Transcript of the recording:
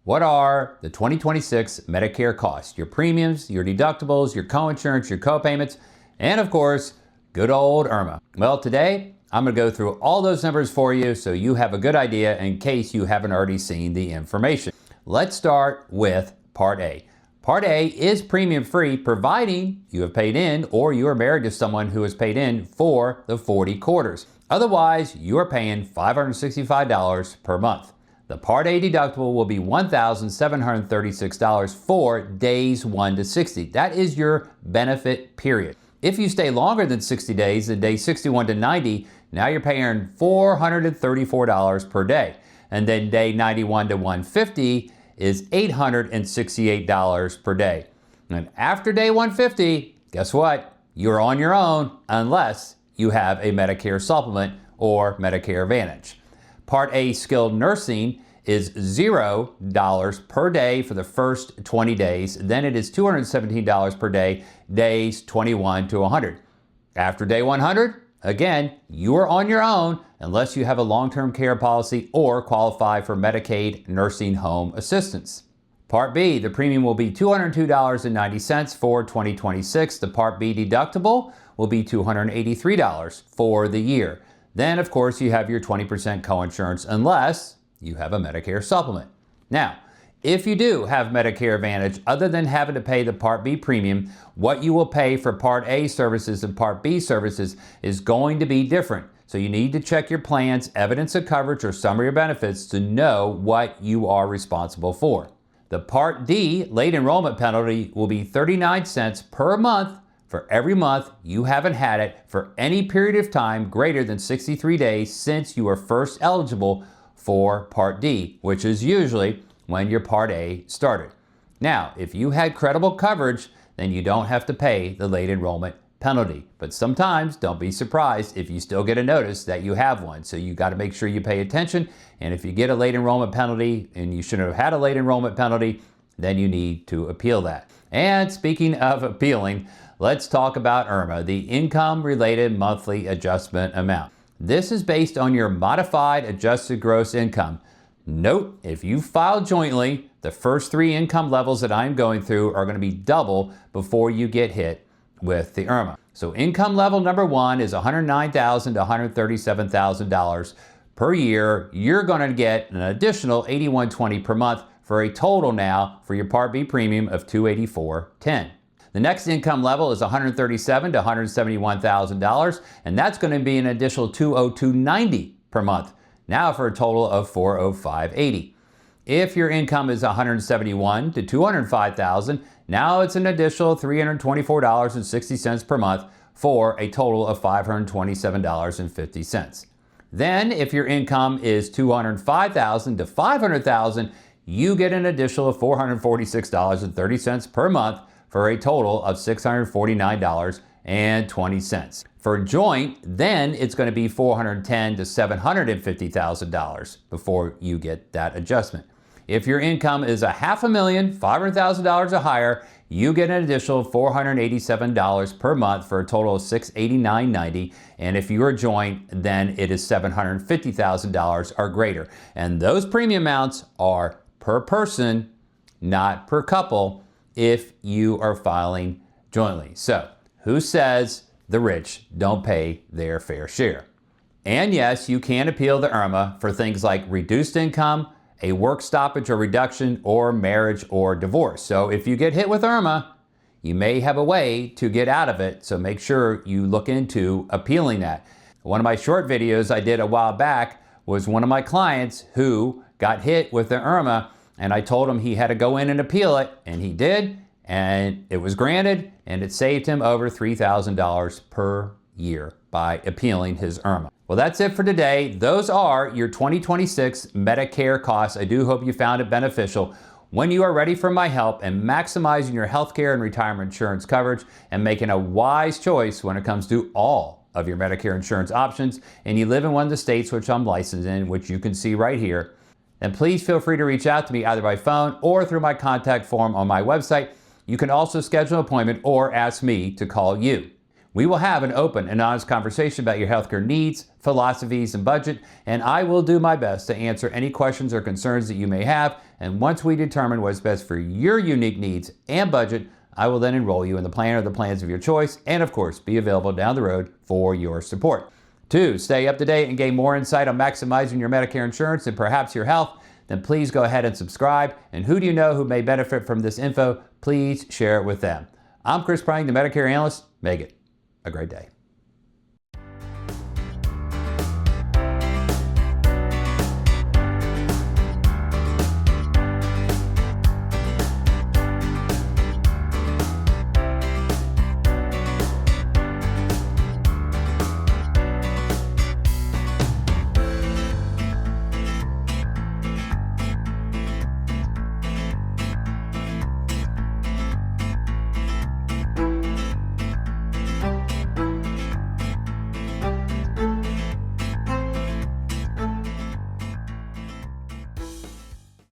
What are the 2026 Medicare costs? Your premiums, your deductibles, your coinsurance, your copayments, and of course, good old IRMAA. Well, today I'm going to go through all those numbers for you so you have a good idea in case you haven't already seen the information. Let's start with Part A. Part A is premium free providing you have paid in or you are married to someone who has paid in for the 40 quarters. Otherwise, you are paying $565 per month. The Part A deductible will be $1,736 for days 1 to 60. That is your benefit period. If you stay longer than 60 days, then day 61 to 90, now you're paying $434 per day. And then day 91 to 150 is $868 per day. And after day 150, guess what? You're on your own unless you have a Medicare supplement or Medicare Advantage. Part A skilled nursing is $0 per day for the first 20 days. Then it is $217 per day, days 21 to 100. After day 100, again, you are on your own unless you have a long-term care policy or qualify for Medicaid nursing home assistance. Part B, the premium will be $202.90 for 2026. The Part B deductible will be $283 for the year. Then, of course, you have your 20% coinsurance unless you have a Medicare supplement. Now, if you do have Medicare Advantage, other than having to pay the Part B premium, what you will pay for Part A services and Part B services is going to be different. So you need to check your plan's evidence of coverage or summary of benefits to know what you are responsible for. The Part D late enrollment penalty will be 39 cents per month for every month you haven't had it for any period of time greater than 63 days since you were first eligible for Part D, which is usually when your Part A started. Now, if you had credible coverage, then you don't have to pay the late enrollment penalty. But sometimes don't be surprised if you still get a notice that you have one. So you got to make sure you pay attention. And if you get a late enrollment penalty and you shouldn't have had a late enrollment penalty, then you need to appeal that. And speaking of appealing, let's talk about IRMAA, the income-related monthly adjustment amount. This is based on your modified adjusted gross income. Note, if you file jointly, the first 3 income levels that I'm going through are going to be double before you get hit with the IRMAA. So income level number 1 is $109,000 to $137,000 per year. You're going to get an additional $81.20 per month for a total now for your Part B premium of $284.10. The next income level is $137,000 to $171,000, and that's going to be an additional $202.90 per month, now for a total of $405.80. If your income is $171,000 to $205,000, now it's an additional $324.60 per month for a total of $527.50. Then, if your income is $205,000 to $500,000, you get an additional $446.30 per month for a total of $649.20. For joint, then it's going to be $410,000 to $750,000 before you get that adjustment. If your income is $500,000, $500,000 or higher, you get an additional $487 per month for a total of $689.90. And if you're a joint, then it is $750,000 or greater. And those premium amounts are per person, not per couple, if you are filing jointly. So, who says the rich don't pay their fair share? And yes, you can appeal the IRMAA for things like reduced income, a work stoppage or reduction, or marriage or divorce. So if you get hit with IRMAA, you may have a way to get out of it. So make sure you look into appealing that. One of my short videos I did a while back was one of my clients who got hit with the IRMAA, and I told him he had to go in and appeal it, and he did, and it was granted, and it saved him over $3,000 per year by appealing his IRMAA. Well, that's it for today. Those are your 2026 Medicare costs. I do hope you found it beneficial. When you are ready for my help in maximizing your healthcare and retirement insurance coverage and making a wise choice when it comes to all of your Medicare insurance options, and you live in one of the states which I'm licensed in, which you can see right here, then please feel free to reach out to me either by phone or through my contact form on my website. You can also schedule an appointment or ask me to call you. We will have an open and honest conversation about your healthcare needs, philosophies, and budget, and I will do my best to answer any questions or concerns that you may have. And once we determine what's best for your unique needs and budget, I will then enroll you in the plan or the plans of your choice, and of course, be available down the road for your support. To stay up to date and gain more insight on maximizing your Medicare insurance and perhaps your health, then please go ahead and subscribe. And who do you know who may benefit from this info? Please share it with them. I'm Chris Prying, the Medicare analyst. Make it a great day.